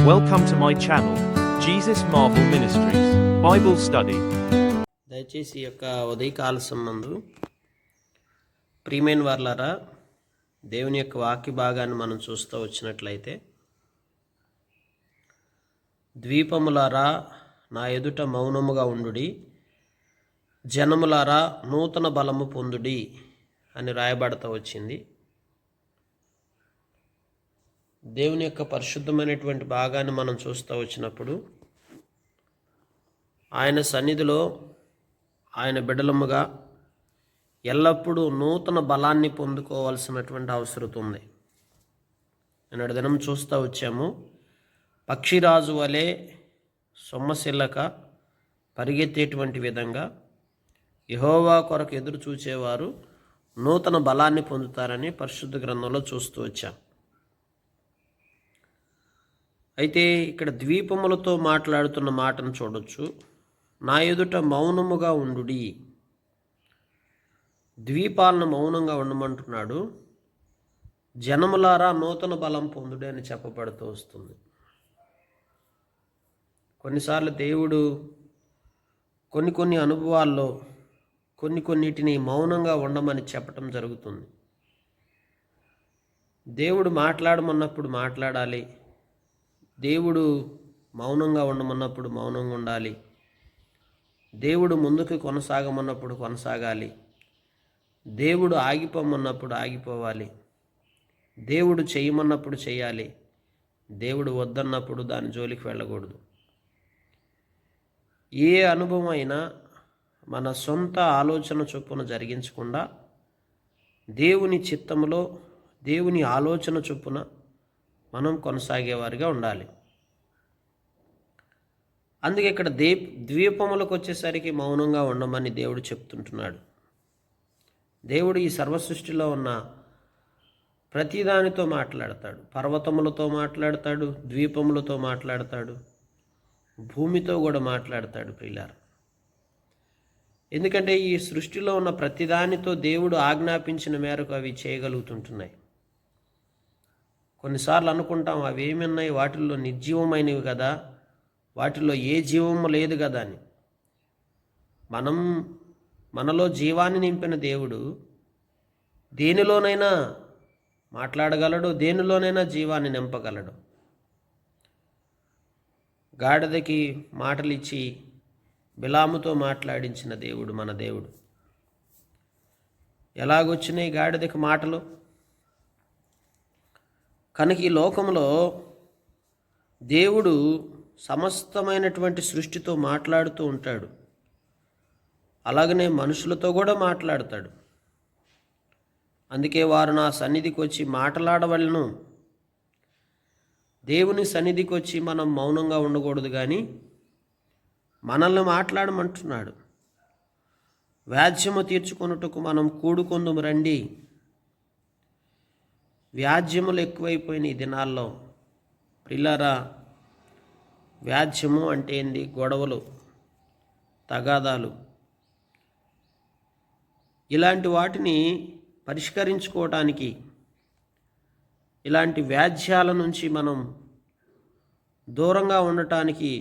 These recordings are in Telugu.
Welcome to my channel, Jesus Marvel Ministries, Bible Study. దయచేసి ఈ యొక్క ఉదయకాల సంబంధు ప్రియమైన వారలారా, దేవుని యొక్క వాక్య భాగాన్ని మనం చూస్తూ వచ్చినట్లయితే, ద్వీపములారా నా ఎదుట మౌనముగా ఉండుడి, జనములారా నూతన బలము పొందుడి అని రాయబడతా వచ్చింది. దేవుని యొక్క పరిశుద్ధమైనటువంటి భాగాన్ని మనం చూస్తూ వచ్చినప్పుడు, ఆయన సన్నిధిలో ఆయన బిడ్డలముగా ఎల్లప్పుడూ నూతన బలాన్ని పొందుకోవాల్సినటువంటి అవసరం ఉంది. నిన్నటి దినం చూస్తూ వచ్చాము, పక్షిరాజు వలె సొమ్మసిల్లక పరిగెత్తేటువంటి విధంగా యెహోవా కొరకు ఎదురు చూచేవారు నూతన బలాన్ని పొందుతారని పరిశుద్ధ గ్రంథంలో చూస్తూ వచ్చాం. అయితే ఇక్కడ ద్వీపములతో మాట్లాడుతున్న మాటను చూడొచ్చు. నా ఎదుట మౌనముగా ఉండుడి, ద్వీపాలను మౌనంగా ఉండమంటున్నాడు. జనములారా నూతన బలం పొందుడి అని చెప్పబడుతూ వస్తుంది. కొన్నిసార్లు దేవుడు కొన్ని అనుభవాల్లో కొన్నిటిని మౌనంగా ఉండమని చెప్పటం జరుగుతుంది. దేవుడు మాట్లాడమన్నప్పుడు మాట్లాడాలి, దేవుడు మౌనంగా ఉండమన్నప్పుడు మౌనంగా ఉండాలి, దేవుడు ముందుకు కొనసాగమన్నప్పుడు కొనసాగాలి, దేవుడు ఆగిపోమన్నప్పుడు ఆగిపోవాలి, దేవుడు చేయమన్నప్పుడు చేయాలి, దేవుడు వద్దన్నప్పుడు దాని జోలికి వెళ్ళకూడదు. ఏ అనుభవం అయినా మన సొంత ఆలోచన చొప్పున జరిగించకుండా దేవుని చిత్తములో దేవుని ఆలోచన చొప్పున మనం కొనసాగేవారిగా ఉండాలి. అందుకే ఇక్కడ ద్వీపములకు వచ్చేసరికి మౌనంగా ఉండమని దేవుడు చెప్తుంటున్నాడు. దేవుడు ఈ సర్వసృష్టిలో ఉన్న ప్రతిదానితో మాట్లాడతాడు. పర్వతములతో మాట్లాడతాడు, ద్వీపములతో మాట్లాడతాడు, భూమితో కూడా మాట్లాడతాడు ప్రియులారా. ఎందుకంటే ఈ సృష్టిలో ఉన్న ప్రతిదానితో దేవుడు ఆజ్ఞాపించిన మేరకు అవి చేయగలుగుతుంటున్నాయి. కొన్నిసార్లు అనుకుంటాం, అవి ఏమున్నాయి, వాటిల్లో నిర్జీవమైనవి కదా, వాటిల్లో ఏ జీవము లేదు కదా అని. మనలో జీవాన్ని నింపిన దేవుడు దేనిలోనైనా మాట్లాడగలడు, దేనిలోనైనా జీవాన్ని నింపగలడు. గాడిదకి మాటలు ఇచ్చి బిలాముతో మాట్లాడించిన దేవుడు మన దేవుడు. ఎలాగొచ్చినాయి గాడిదకి మాటలు? కనుక ఈ లోకంలో దేవుడు సమస్తమైనటువంటి సృష్టితో మాట్లాడుతూ ఉంటాడు. అలాగనే మనుషులతో కూడా మాట్లాడతాడు. అందుకే వారు నా సన్నిధికి వచ్చి మాట్లాడవలను. దేవుని సన్నిధికి వచ్చి మనం మౌనంగా ఉండకూడదు, కానీ మనల్ని మాట్లాడమంటున్నాడు. వ్యాజ్యము తీర్చుకొనుటకు మనం కూడుకొందుము రండి. వ్యాజ్యములు ఎక్కువైపోయిన ఈ దినాల్లో ప్రియులారా. వ్యాజ్యము అంటే ఏంది? గొడవలు, తగాదాలు, ఇలాంటి వాటిని పరిష్కరించుకోవడానికి, ఇలాంటి వ్యాజ్యాల నుంచి మనం దూరంగా ఉండటానికి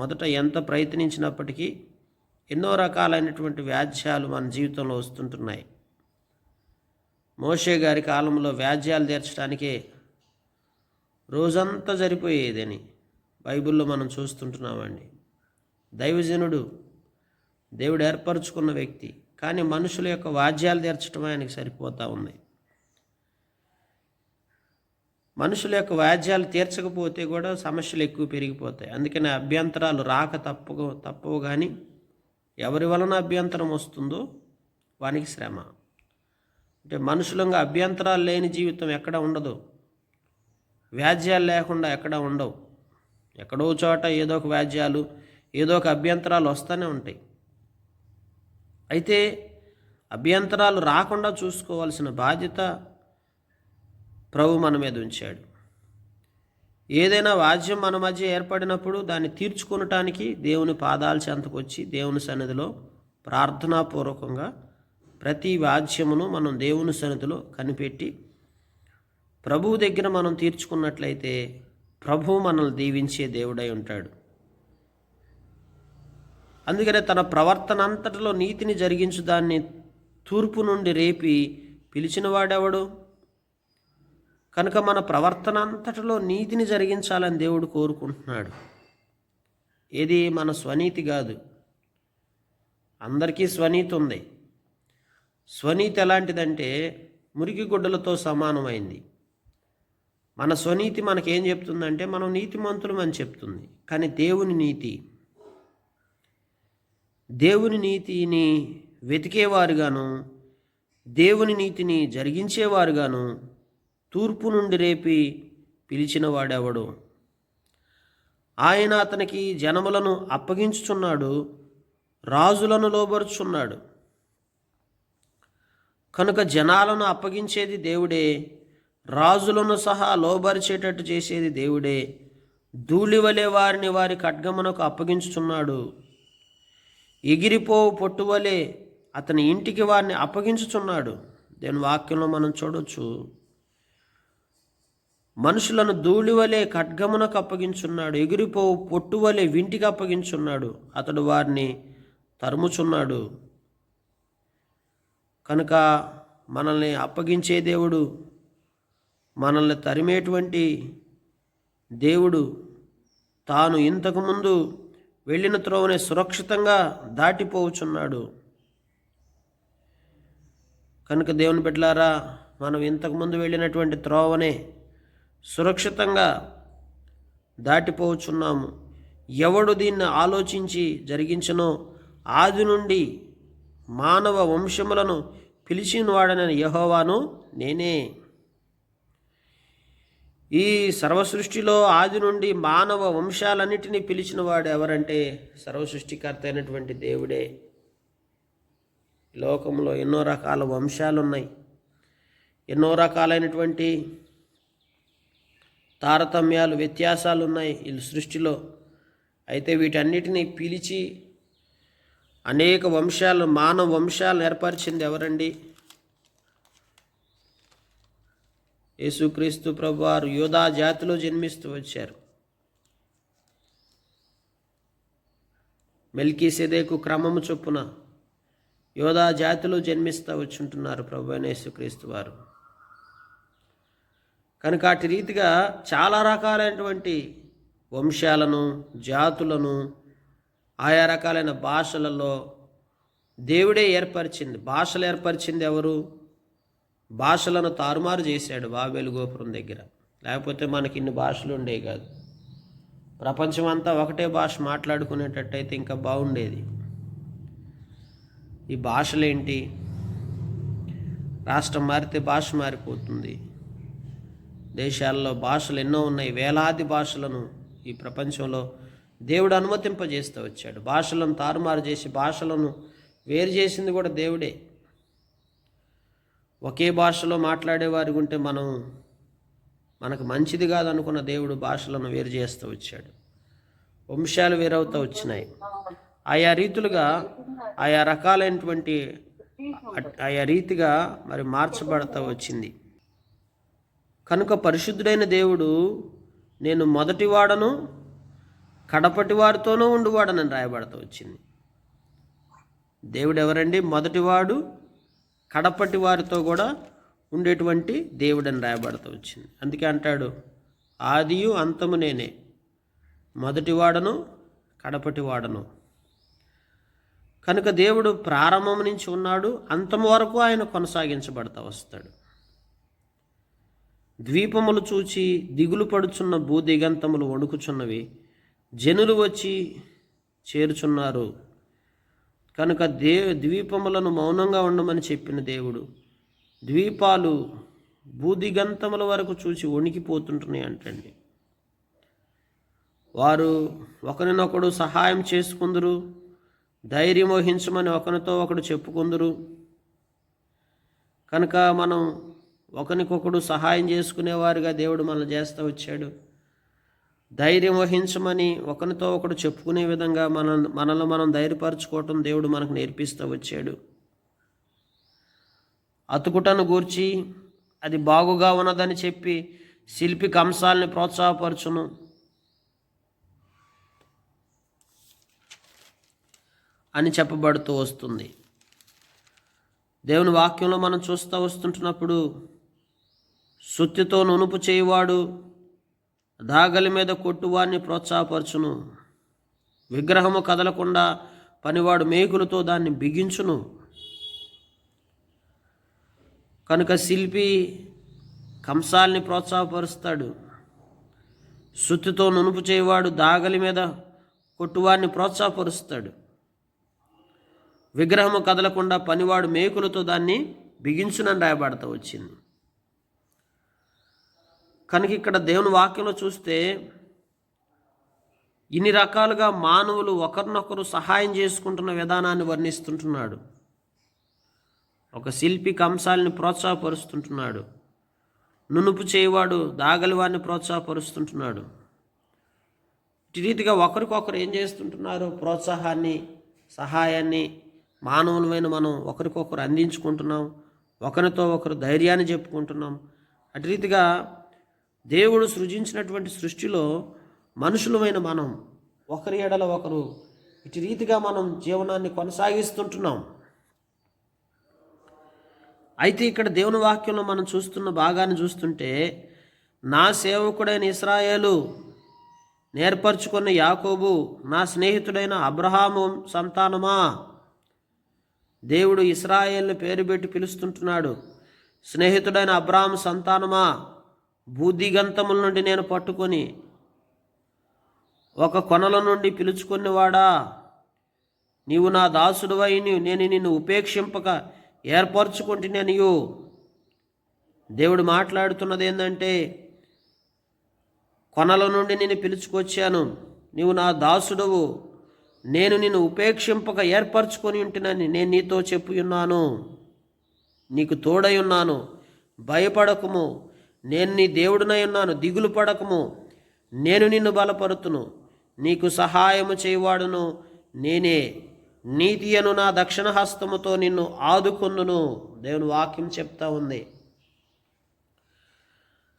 మొదట ఎంత ప్రయత్నించినప్పటికీ ఎన్నో రకాలైనటువంటి వ్యాజ్యాలు మన జీవితంలో వస్తుంటున్నాయి. మోషే గారి కాలంలో వ్యాజ్యాలు తీర్చడానికే రోజంతా సరిపోయేదని బైబిల్లో మనం చూస్తుంటున్నామండి. దైవజనుడు, దేవుడు ఏర్పరచుకున్న వ్యక్తి, కానీ మనుషుల యొక్క వ్యాజ్యాలు తీర్చడం ఆయనకి సరిపోతూ ఉంది. మనుషుల యొక్క వ్యాజ్యాలు తీర్చకపోతే కూడా సమస్యలు ఎక్కువ పెరిగిపోతాయి. అందుకని అభ్యంతరాలు రాక తప్పవు, కానీ ఎవరి వలన అభ్యంతరం వస్తుందో వానికి శ్రమ. అంటే మనుషులంగా అభ్యంతరాలు లేని జీవితం ఎక్కడ ఉండదు, వ్యాజ్యాలు లేకుండా ఎక్కడ ఉండవు. ఎక్కడో చోట ఏదో ఒక వ్యాజ్యాలు, ఏదో ఒక అభ్యంతరాలు వస్తూనే ఉంటాయి. అయితే అభ్యంతరాలు రాకుండా చూసుకోవాల్సిన బాధ్యత ప్రభు మన మీద ఉంచాడు. ఏదైనా వాద్యం మన మధ్య ఏర్పడినప్పుడు దాన్ని తీర్చుకొనటానికి దేవుని పాదాల చెంతకు వచ్చి దేవుని సన్నిధిలో ప్రార్థనాపూర్వకంగా ప్రతి వాద్యమును మనం దేవుని సన్నిధిలో కనిపెట్టి ప్రభువు దగ్గర మనం తీర్చుకున్నట్లయితే ప్రభువు మనల్ని దీవించే దేవుడై ఉంటాడు. అందుకనే తన ప్రవర్తన అంతటిలో నీతిని జరిగించు దాన్ని తూర్పు నుండి రేపి పిలిచిన వాడెవడు? కనుక మన ప్రవర్తన అంతటిలో నీతిని జరిగించాలని దేవుడు కోరుకుంటున్నాడు. ఏది మన స్వనీతి కాదు. అందరికీ స్వనీతి ఉంది. స్వనీతి ఎలాంటిదంటే మురికి గుడ్డలతో సమానమైంది. మన స్వనీతి మనకేం చెప్తుందంటే మనం నీతిమంతులం అని చెప్తుంది. కానీ దేవుని నీతిని వెతికేవారుగాను, దేవుని నీతిని జరిగించేవారుగాను తూర్పు నుండి రేపి పిలిచిన వాడెవడు? ఆయన అతనికి జనములను అప్పగించుచున్నాడు, రాజులను లోబరుచున్నాడు. కనుక జనాలను అప్పగించేది దేవుడే, రాజులను సహా లోబరిచేటట్టు చేసేది దేవుడే. ధూళివలే వారిని వారి ఖడ్గమునకు అప్పగించుచున్నాడు. ఎగిరిపోవు పొట్టువలే అతని ఇంటికి వారిని అప్పగించుచున్నాడు. దేని వాక్యంలో మనం చూడొచ్చు, మనుషులను ధూళివలే ఖడ్గమునకు అప్పగించున్నాడు, ఎగిరిపోవు పొట్టువలే వింటికి అప్పగించున్నాడు. అతడు వారిని తరుముచున్నాడు. కనుక మనల్ని అప్పగించే దేవుడు, మనల్ని తరిమేటువంటి దేవుడు తాను ఇంతకుముందు వెళ్ళిన త్రోవనే సురక్షితంగా దాటిపోవచ్చున్నాడు. కనుక దేవుని బిడ్డలారా, మనం ఇంతకుముందు వెళ్ళినటువంటి త్రోవనే సురక్షితంగా దాటిపోవచ్చున్నాము. ఎవడు దీన్ని ఆలోచించి జరిగించనో ఆది నుండి మానవ వంశములను పిలిచిన వాడనని యెహోవాను నేనే. ఈ సర్వసృష్టిలో ఆది నుండి మానవ వంశాలన్నిటినీ పిలిచిన వాడు ఎవరంటే సర్వసృష్టికర్త అయినటువంటి దేవుడే. లోకంలో ఎన్నో రకాల వంశాలు ఉన్నాయి, ఎన్నో రకాలైనటువంటి తారతమ్యాలు, వ్యత్యాసాలు ఉన్నాయి ఈ సృష్టిలో. అయితే వీటన్నిటినీ పిలిచి అనేక వంశాలు, మానవ వంశాలను ఏర్పరిచింది ఎవరండి? యేసుక్రీస్తు ప్రభువారు యూదా జాతిలో జన్మిస్తూ వచ్చారు. మెల్కీసెదెకు క్రమము చొప్పున యూదా జాతిలో జన్మిస్తూ వచ్చుంటున్నారు ప్రభు అయిన యేసుక్రీస్తు వారు. కనుక అటు రీతిగా చాలా రకాలైనటువంటి వంశాలను, జాతులను, ఆయా రకాలైన భాషలలో దేవుడే ఏర్పరిచింది. భాషలు ఏర్పరిచింది ఎవరు? భాషలను తారుమారు చేశాడు బాబేలు గోపురం దగ్గర. లేకపోతే మనకి ఇన్ని భాషలు ఉండేవి కాదు. ప్రపంచం అంతా ఒకటే భాష మాట్లాడుకునేటట్టయితే ఇంకా బాగుండేది. ఈ భాషలేంటి? రాష్ట్రం మారితే భాష మారిపోతుంది. దేశాల్లో భాషలు ఎన్నో ఉన్నాయి. వేలాది భాషలను ఈ ప్రపంచంలో దేవుడు అనుమతింపజేస్తూ వచ్చాడు. భాషలను తారుమారు చేసి భాషలను వేరు చేసింది కూడా దేవుడే. ఒకే భాషలో మాట్లాడేవారి ఉంటే మనకు మంచిది కాదనుకున్న దేవుడు భాషలను వేరు చేస్తూ వచ్చాడు. వంశాలు వేరవుతూ వచ్చినాయి. ఆయా రీతులుగా, ఆయా రకాలైనటువంటి ఆయా రీతిగా మరి మార్చబడతా వచ్చింది. కనుక పరిశుద్ధుడైన దేవుడు నేను మొదటివాడను కడపటి వారితోనూ ఉండువాడనని రాయబడతా వచ్చింది. దేవుడు ఎవరండి? మొదటివాడు, కడపటి వారితో కూడా ఉండేటువంటి దేవుడని రాయబడుతూ వచ్చింది. అందుకే అంటాడు, ఆదియు అంతము నేనే, మొదటివాడను కడపటి వాడను. కనుక దేవుడు ప్రారంభం నుంచి ఉన్నాడు, అంతం వరకు ఆయన కొనసాగించబడతా వస్తాడు. ద్వీపములు చూచి దిగులు పడుచున్న భూదిగంతములు వణుకుచున్నవి, జనులు వచ్చి చేరుచున్నారు. కనుక ద్వీపములను మౌనంగా ఉండమని చెప్పిన దేవుడు ద్వీపాలు భూదిగంతముల వరకు చూసి వణికిపోతుంటున్నాయి అంటండి. వారు ఒకరినొకడు సహాయం చేసుకుందరు, ధైర్యం వహించమని ఒకరితో ఒకడు చెప్పుకుందరు. కనుక మనం ఒకరికొకడు సహాయం చేసుకునేవారుగా దేవుడు మనల్ని చేస్తూ వచ్చాడు. ధైర్యం వహించమని ఒకరితో ఒకడు చెప్పుకునే విధంగా మనల్ని మనం ధైర్యపరచుకోవటం దేవుడు మనకు నేర్పిస్తూ వచ్చాడు. అతుకుటను గూర్చి అది బాగుగా ఉన్నదని చెప్పి శిల్పి కంసాలని ప్రోత్సాహపరచును అని చెప్పబడుతూ వస్తుంది. దేవుని వాక్యంలో మనం చూస్తూ వస్తుంటున్నప్పుడు సుత్తితో నునుపు చేయువాడు దాగలి మీద కొట్టువాడిని ప్రోత్సాహపరచును, విగ్రహము కదలకుండా పనివాడు మేకులతో దాన్ని బిగించును. కనుక శిల్పి కంసాల్ని ప్రోత్సాహపరుస్తాడు, సుత్తితో నునుపు చేయవాడు దాగలి మీద కొట్టువాడిని ప్రోత్సాహపరుస్తాడు, విగ్రహము కదలకుండా పనివాడు మేకులతో దాన్ని బిగించునని రాయబడతా వచ్చింది. కనుక ఇక్కడ దేవుని వాక్యంలో చూస్తే ఇన్ని రకాలుగా మానవులు ఒకరినొకరు సహాయం చేసుకుంటున్న విధానాన్ని వర్ణిస్తుంటున్నాడు. ఒక శిల్పి కంసాలని ప్రోత్సాహపరుస్తుంటున్నాడు, నునుపు చేయవాడు దాగలివాడిని ప్రోత్సాహపరుస్తుంటున్నాడు. ఈ రీతిగా ఒకరికొకరు ఏం చేస్తుంటున్నారు? ప్రోత్సాహాన్ని, సహాయాన్ని మానవులమైన మనం ఒకరికొకరు అందించుకుంటున్నాం, ఒకరితో ఒకరు ధైర్యాన్ని చెప్పుకుంటున్నాం. అటు రీతిగా దేవుడు సృజించినటువంటి సృష్టిలో మనుషులమైన మనం ఒకరి ఎడల ఒకరు ఇటు రీతిగా మనం జీవనాన్ని కొనసాగిస్తుంటున్నాం. అయితే ఇక్కడ దేవుని వాక్యంలో మనం చూస్తున్న భాగాన్ని చూస్తుంటే, నా సేవకుడైన ఇశ్రాయేలు, నేర్పరచుకున్న యాకోబు, నా స్నేహితుడైన అబ్రహాము సంతానమా. దేవుడు ఇశ్రాయేలుని పేరు పెట్టి పిలుస్తుంటున్నాడు. స్నేహితుడైన అబ్రహాము సంతానమా, భూదిగంతముల నుండి నేను పట్టుకొని ఒక కొనల నుండి పిలుచుకునేవాడా, నీవు నా దాసుడువై నేను నిన్ను ఉపేక్షింపక ఏర్పరచుకుంటున్నానియు. దేవుడు మాట్లాడుతున్నది ఏంటంటే, కొనల నుండి నేను పిలుచుకొచ్చాను, నీవు నా దాసుడవు, నేను నిన్ను ఉపేక్షింపక ఏర్పరచుకొని ఉంటున్నాను, నేను నీతో చెప్పి ఉన్నాను, నీకు తోడై ఉన్నాను, భయపడకుము, నేను నీ దేవుడినై ఉన్నాను, దిగులు పడకము, నేను నిన్ను బలపరుతును, నీకు సహాయము చేయవాడును నేనే, నీతి అను నా దక్షిణ హస్తముతో నిన్ను ఆదుకొన్నును. దేవుని వాక్యం చెప్తా ఉంది.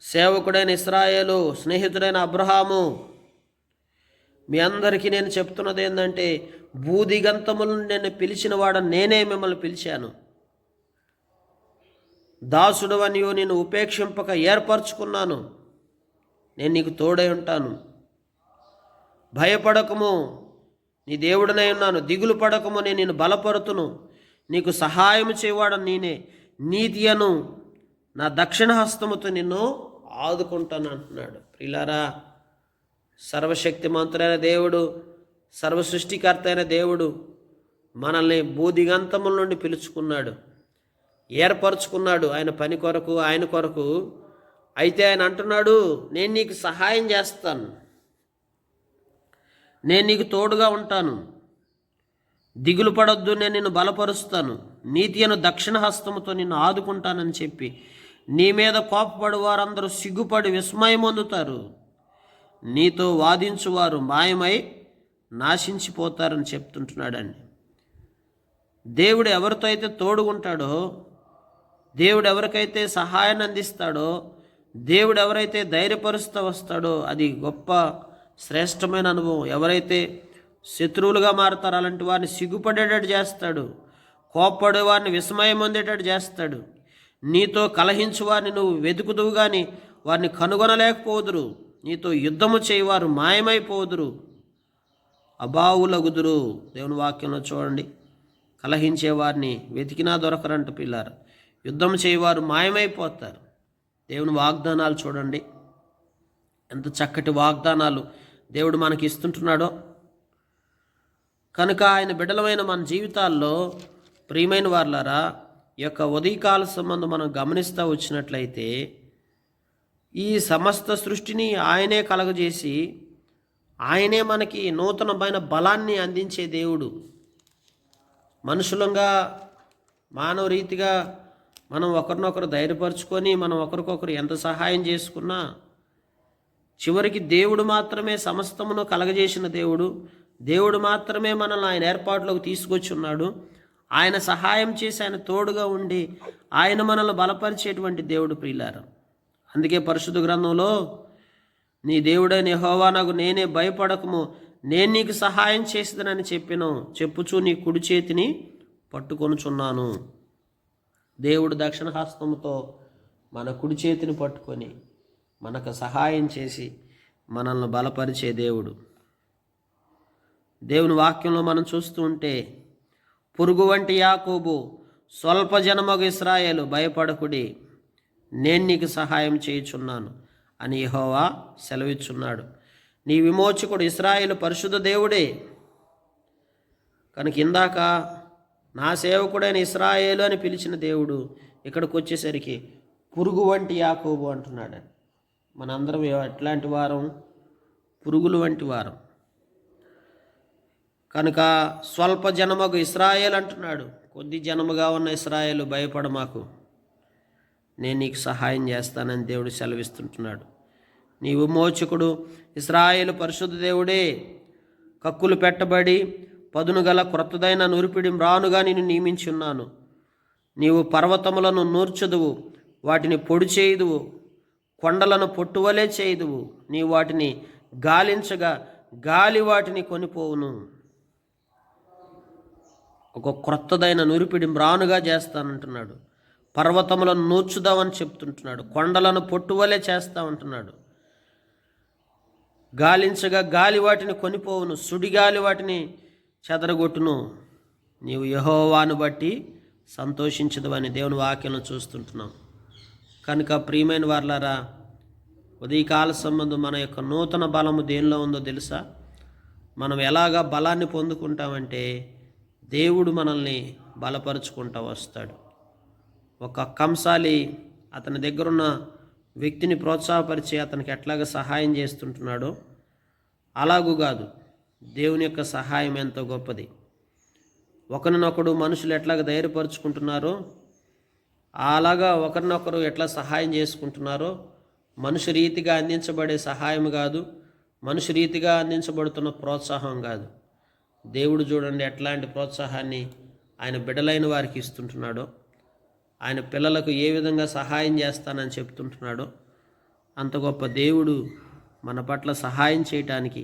సేవకుడైన ఇశ్రాయేలు, స్నేహితుడైన అబ్రహాము, మీ అందరికీ నేను చెప్తున్నది ఏంటంటే, భూదిగంతముల నుండి నేను పిలిచిన వాడని నేనే మిమ్మల్ని పిలిచాను. దాసుడవనియో నిన్ను ఉపేక్షింపక ఏర్పరచుకున్నాను, నేను నీకు తోడై ఉంటాను. భయపడకము, నీ దేవుడినై ఉన్నాను, దిగులు పడకము, నేను నిన్ను బలపరుతును, నీకు సహాయం చేయవాడని నేనే, నీతి అను నా దక్షిణ హస్తముతో నిన్ను ఆదుకుంటాను అంటున్నాడు. ప్రియులారా, సర్వశక్తిమంతుడైన దేవుడు, సర్వ సృష్టికర్త అయిన దేవుడు మనల్ని భూదిగంతముల నుండి పిలుచుకున్నాడు, ఏర్పరచుకున్నాడు ఆయన పని కొరకు, ఆయన కొరకు. అయితే ఆయన అంటున్నాడు, నేను నీకు సహాయం చేస్తాను, నేను నీకు తోడుగా ఉంటాను, దిగులు పడొద్దు, నేను నిన్ను బలపరుస్తాను, నీతి అను దక్షిణ హస్తముతో నిన్ను ఆదుకుంటానని చెప్పి నీ మీద కోపపడు వారందరూ సిగ్గుపడి విస్మయం పొందుతారు, నీతో వాదించువారు మాయమై నాశించిపోతారని చెప్తుంటున్నాడండి. దేవుడు ఎవరితో అయితే తోడుగుంటాడో, దేవుడు ఎవరికైతే సహాయాన్ని అందిస్తాడో, దేవుడు ఎవరైతే ధైర్యపరుస్తూ వస్తాడో అది గొప్ప శ్రేష్టమైన అనుభవం. ఎవరైతే శత్రువులుగా మారతారో అలాంటి వారిని సిగ్గుపడేటట్టు చేస్తాడు, కోప్పడే వారిని విస్మయం పొందేటట్టు చేస్తాడు. నీతో కలహించు వారిని నువ్వు వెతుకుదువు కానీ వారిని కనుగొనలేకపోదురు, నీతో యుద్ధము చేయవారు మాయమైపోదురు, అబావులగుదురు. దేవుని వాక్యంలో చూడండి, కలహించే వారిని వెతికినా దొరకరంట పిల్లారు, యుద్ధం చేయవారు మాయమైపోతారు. దేవుని వాగ్దానాలు చూడండి, ఎంత చక్కటి వాగ్దానాలు దేవుడు మనకి ఇస్తుంటున్నాడో. కనుక ఆయన బిడ్డలమైన మన జీవితాల్లో ప్రియమైన వారులారా, ఈ యొక్క ఉదయకాల సంబంధం మనం గమనిస్తూ వచ్చినట్లయితే, ఈ సమస్త సృష్టిని ఆయనే కలగజేసి ఆయనే మనకి నూతనమైన బలాన్ని అందించే దేవుడు. మనుషులంగా మానవ రీతిగా మనం ఒకరినొకరు ధైర్యపరుచుకొని మనం ఒకరికొకరు ఎంత సహాయం చేసుకున్నా చివరికి దేవుడు మాత్రమే సమస్తమును కలగజేసిన దేవుడు, దేవుడు మాత్రమే మనల్ని ఆయన ఏర్పాటులోకి తీసుకొచ్చి ఉన్నాడు. ఆయన సహాయం చేసి ఆయన తోడుగా ఉండి ఆయన మనల్ని బలపరిచేటువంటి దేవుడు ప్రియులారా. అందుకే పరిశుద్ధ గ్రంథంలో నీ దేవుడైన యెహోవా నాకు నేనే భయపడకము, నేను నీకు సహాయం చేసేదనని చెప్పాను, చెప్పుచూ నీ కుడి చేతిని పట్టుకొనుచున్నాను. దేవుడు దక్షిణ హస్తముతో మన కుడి చేతిని పట్టుకొని మనకు సహాయం చేసి మనల్ని బలపరిచే దేవుడు. దేవుని వాక్యంలో మనం చూస్తూ ఉంటే, పురుగు వంటి యాకోబు, స్వల్ప జనమగు ఇశ్రాయేలు, భయపడకుడి, నేను నీకు సహాయం చేయుచున్నాను అని యెహోవా సెలవిచ్చున్నాడు. నీ విమోచకుడు ఇశ్రాయేలు పరిశుద్ధ దేవుడే. కనుక ఇందాక నా సేవకుడైన ఇశ్రాయేలు అని పిలిచిన దేవుడు ఇక్కడికి వచ్చేసరికి పురుగు వంటి యాకోబు అంటున్నాడు. మనందరం ఎట్లాంటి వారం? పురుగులు వంటి వారం. కనుక స్వల్ప జనమగు ఇశ్రాయేలు అంటున్నాడు. కొద్ది జనముగా ఉన్న ఇశ్రాయేలు, భయపడ మాకు, నేను నీకు సహాయం చేస్తానని దేవుడు సెలవిస్తుంటున్నాడు. నీ విమోచకుడు ఇశ్రాయేలు పరిశుద్ధ దేవుడే. కక్కులు పెట్టబడి పదును గల క్రొత్తదైన నురిపిడి మ్రానుగా నిన్ను నియమించి ఉన్నాను. నీవు పర్వతములను నూర్చుదువు, వాటిని పొడి చేయుదువు, కొండలను పొట్టువలే చేయుదువు. నీవు వాటిని గాలించగా గాలి వాటిని కొనిపోవును. ఒక క్రొత్తదైన నురిపిడి మ్రానుగా చేస్తానంటున్నాడు. పర్వతములను నూర్చుదామని చెప్తుంటున్నాడు. కొండలను పొట్టువలే చేస్తామంటున్నాడు. గాలించగా గాలి వాటిని కొనిపోవును, సుడిగాలి వాటిని చెదరగొట్టును. నీవు యెహోవాను బట్టి సంతోషించదవని దేవుని వాక్యం చూస్తుంటున్నాం. కనుక ప్రియమైన వారలారా, ఉదయకాల సంబంధం మన యొక్క నూతన బలము దేనిలో ఉందో తెలుసా? మనం ఎలాగా బలాన్ని పొందుకుంటామంటే, దేవుడు మనల్ని బలపరుచుకుంటూ వస్తాడు. ఒక కంసాలి అతని దగ్గరున్న వ్యక్తిని ప్రోత్సాహపరిచి అతనికి ఎట్లాగ సహాయం చేస్తుంటున్నాడో అలాగూ కాదు, దేవుని యొక్క సహాయం ఎంతో గొప్పది. ఒకరినొకడు మనుషులు ఎట్లాగ ధైర్యపరుచుకుంటున్నారో అలాగా ఒకరినొకరు ఎట్లా సహాయం చేసుకుంటున్నారో, మనుషు రీతిగా అందించబడే సహాయం కాదు, మనుషు రీతిగా అందించబడుతున్న ప్రోత్సాహం కాదు. దేవుడు చూడండి ఎట్లాంటి ప్రోత్సాహాన్ని ఆయన బిడ్డలైన వారికి ఇస్తుంటున్నాడో, ఆయన పిల్లలకు ఏ విధంగా సహాయం చేస్తానని చెప్తుంటున్నాడో, అంత గొప్ప దేవుడు మన పట్ల సహాయం చేయటానికి,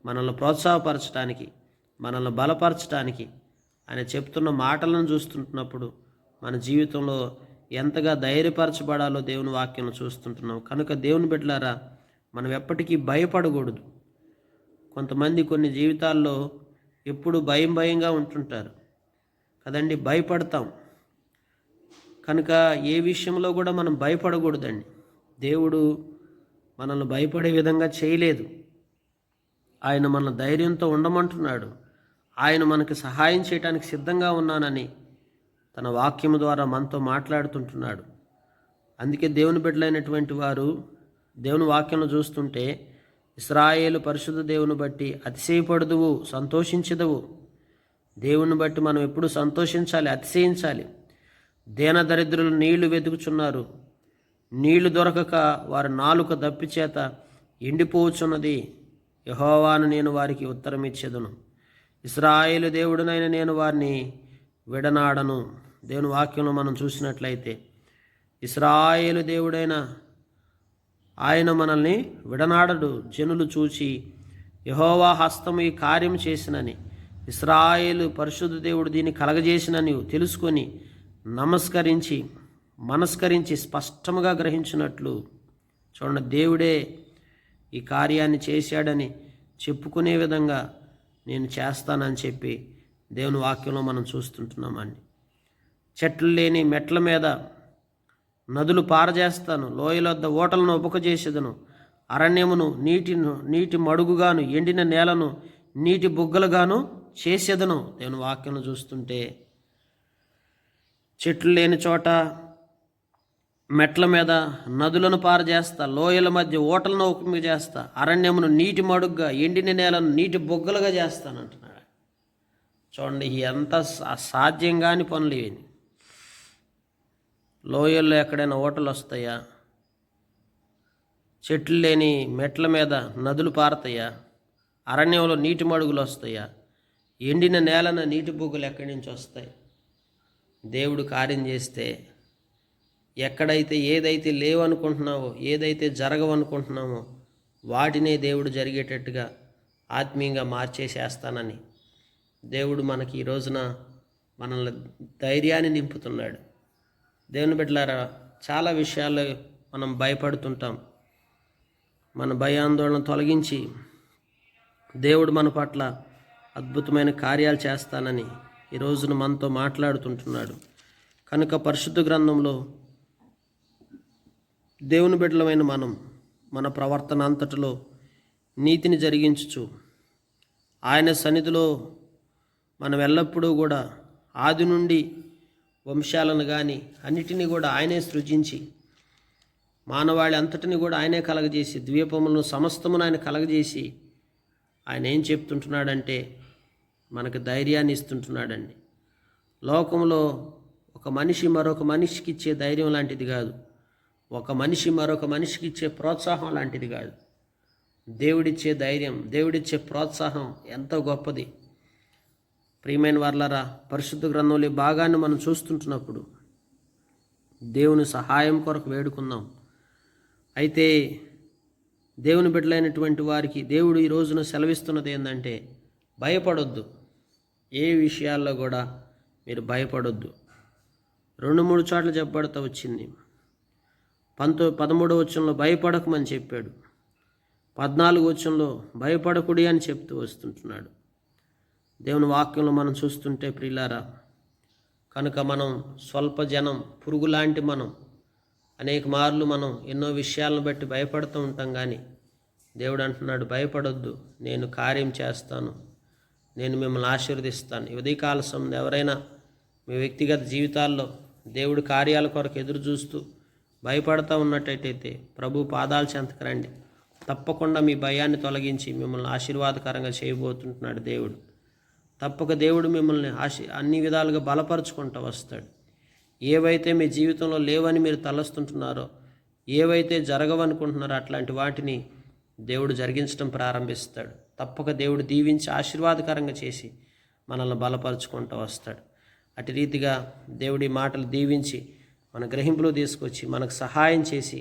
మనల్ని ప్రోత్సాహపరచడానికి, మనల్ని బలపరచడానికి ఆయన చెప్తున్న మాటలను చూస్తుంటున్నప్పుడు మన జీవితంలో ఎంతగా ధైర్యపరచబడాలో దేవుని వాక్యం చూస్తుంటున్నాం. కనుక దేవుని బిడ్డలారా, మనం ఎప్పటికీ భయపడకూడదు. కొంతమంది కొన్ని జీవితాల్లో ఎప్పుడు భయంగా ఉంటుంటారు కదండి, భయపడతాం. కనుక ఏ విషయంలో కూడా మనం భయపడకూడదండి. దేవుడు మనల్ని భయపడే విధంగా చేయలేదు. ఆయన మన ధైర్యంతో ఉండమంటున్నాడు. ఆయన మనకు సహాయం చేయడానికి సిద్ధంగా ఉన్నానని తన వాక్యము ద్వారా మనతో మాట్లాడుతుంటున్నాడు. అందుకే దేవుని బిడ్డలైనటువంటి వారు దేవుని వాక్యంలో చూస్తుంటే, ఇశ్రాయేలు పరిశుద్ధ దేవుని బట్టి అతిశయపడదువు, సంతోషించదువు. దేవుని బట్టి మనం ఎప్పుడు సంతోషించాలి, అతిశయించాలి. దీనదరిద్రులు నీళ్లు వెతుకుచున్నారు, నీళ్లు దొరకక వారి నాలుక దప్పిచేత ఎండిపోవచ్చున్నది. యెహోవాను నేను వారికి ఉత్తరం ఇచ్చేదను, ఇశ్రాయేలు దేవుడునైన నేను వారిని విడనాడను. దేవుని వాక్యంలో మనం చూసినట్లయితే, ఇశ్రాయేలు దేవుడైన ఆయన మనల్ని విడనాడడు. జనులు చూచి యెహోవా హస్తము ఈ కార్యం చేసినని, ఇశ్రాయేలు పరిశుద్ధ దేవుడు దీన్ని కలగజేసినని తెలుసుకొని మనస్కరించి స్పష్టముగా గ్రహించినట్లు, చూడండి, దేవుడే ఈ కార్యాన్ని చేశాడని చెప్పుకునే విధంగా నేను చేస్తానని చెప్పి దేవుని వాక్యంలో మనం చూస్తుంటున్నామండి. చెట్లు లేని మెట్ల మీద నదులు పారజేస్తాను, లోయలొద్ద ఓటలను ఉపకజేసేదను, అరణ్యమును నీటి మడుగుగాను, ఎండిన నేలను నీటి బుగ్గలుగాను చేసేదను. దేవుని వాక్యం చూస్తుంటే, చెట్లు లేని చోట మెట్ల మీద నదులను పారజేస్తా, లోయల మధ్య ఓటలను ఉపకజేస్తా, అరణ్యమును నీటి మడుగ్గా, ఎండిన నేలను నీటి బుగ్గలుగా చేస్తానంటున్నాడు. చూడండి, ఎంత అసాధ్యం కాని పనులు ఇవి. లోయల్లో ఎక్కడైనా ఓటలు వస్తాయా? చెట్లు లేని మెట్ల మీద నదులు పారతాయా? అరణ్యంలో నీటి మడుగులు వస్తాయా? ఎండిన నేలన నీటి బుగ్గలు ఎక్కడి నుంచి వస్తాయి? దేవుడు కార్యం చేస్తే ఎక్కడైతే ఏదైతే లేవనుకుంటున్నావో, ఏదైతే జరగవనుకుంటున్నామో వాటినే దేవుడు జరిగేటట్టుగా ఆత్మీయంగా మార్చేసేస్తానని దేవుడు మనకి ఈ రోజున మనల్ని ధైర్యాన్ని నింపుతున్నాడు. దేవుని బిడ్డలారా, చాలా విషయాల్లో మనం భయపడుతుంటాం. మన భయాందోళన తొలగించి దేవుడు మన పట్ల అద్భుతమైన కార్యాలు చేస్తానని ఈ రోజున మనతో మాట్లాడుతుంటున్నాడు. కనుక పరిశుద్ధ గ్రంథంలో దేవుని బిడ్డలమైన మనం మన ప్రవర్తన అంతటిలో నీతిని జరిగించుచు ఆయన సన్నిధిలో మనం ఎల్లప్పుడూ కూడా ఆది నుండి వంశాలను కానీ అన్నిటినీ కూడా ఆయనే సృజించి మానవాళి అంతటిని కూడా ఆయనే కలగజేసి ద్వీపములను సమస్తమును ఆయన కలగజేసి ఆయన ఏం చెప్తుంటున్నాడంటే మనకు ధైర్యాన్ని ఇస్తుంటున్నాడండి. లోకంలో ఒక మనిషి మరొక మనిషికి ఇచ్చే ధైర్యం లాంటిది కాదు, ఒక మనిషి మరొక మనిషికి ఇచ్చే ప్రోత్సాహం లాంటిది కాదు. దేవుడిచ్చే ధైర్యం, దేవుడిచ్చే ప్రోత్సాహం ఎంతో గొప్పది. ప్రియమైన వారలారా, పరిశుద్ధ గ్రంథంలో ఈ భాగాన్ని మనం చూస్తుంటున్నప్పుడు దేవుని సహాయం కొరకు వేడుకుందాం. అయితే దేవుని బిడ్డలైనటువంటి వారికి దేవుడు ఈ రోజున సెలవిస్తున్నది ఏంటంటే, భయపడొద్దు. ఏ విషయాల్లో కూడా మీరు భయపడొద్దు. 2-3 చోట్ల చెప్పబడుతూ వచ్చింది. 13వ వచనంలో భయపడకమని చెప్పాడు. 14వ వచనంలో భయపడకుడి అని చెప్తూ వస్తుంటున్నాడు. దేవుని వాక్యంలో మనం చూస్తుంటే ప్రియులారా, కనుక మనం స్వల్ప జనం, పురుగు లాంటి మనం అనేక మార్లు మనం ఎన్నో విషయాలను బట్టి భయపడుతూ ఉంటాం. కానీ దేవుడు అంటున్నాడు, భయపడొద్దు, నేను కార్యం చేస్తాను, నేను మిమ్మల్ని ఆశీర్వదిస్తాను. ఈ ఉదయకాల సమయంలో ఎవరైనా మీ వ్యక్తిగత జీవితాల్లో దేవుడి కార్యాల కొరకు ఎదురు చూస్తూ భయపడతా ఉన్నట్టయితే ప్రభు పాదాల చెంతకు రండి. తప్పకుండా మీ భయాన్ని తొలగించి మిమ్మల్ని ఆశీర్వాదకరంగా చేయబోతుంటున్నాడు దేవుడు. తప్పక దేవుడు మిమ్మల్ని అన్ని విధాలుగా బలపరుచుకుంటూ వస్తాడు. ఏవైతే మీ జీవితంలో లేవని మీరు తలస్తుంటున్నారో, ఏవైతే జరగవనుకుంటున్నారో అట్లాంటి వాటిని దేవుడు జరిగించడం ప్రారంభిస్తాడు. తప్పక దేవుడు దీవించి ఆశీర్వాదకరంగా చేసి మనల్ని బలపరుచుకుంటూ వస్తాడు. అటు రీతిగా దేవుడి మాటలు దీవించి మన గ్రహింపులో తీసుకొచ్చి మనకు సహాయం చేసి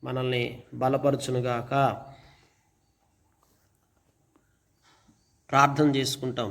మనల్ని బలపరచునుగాక. ప్రార్థన చేసుకుంటాం.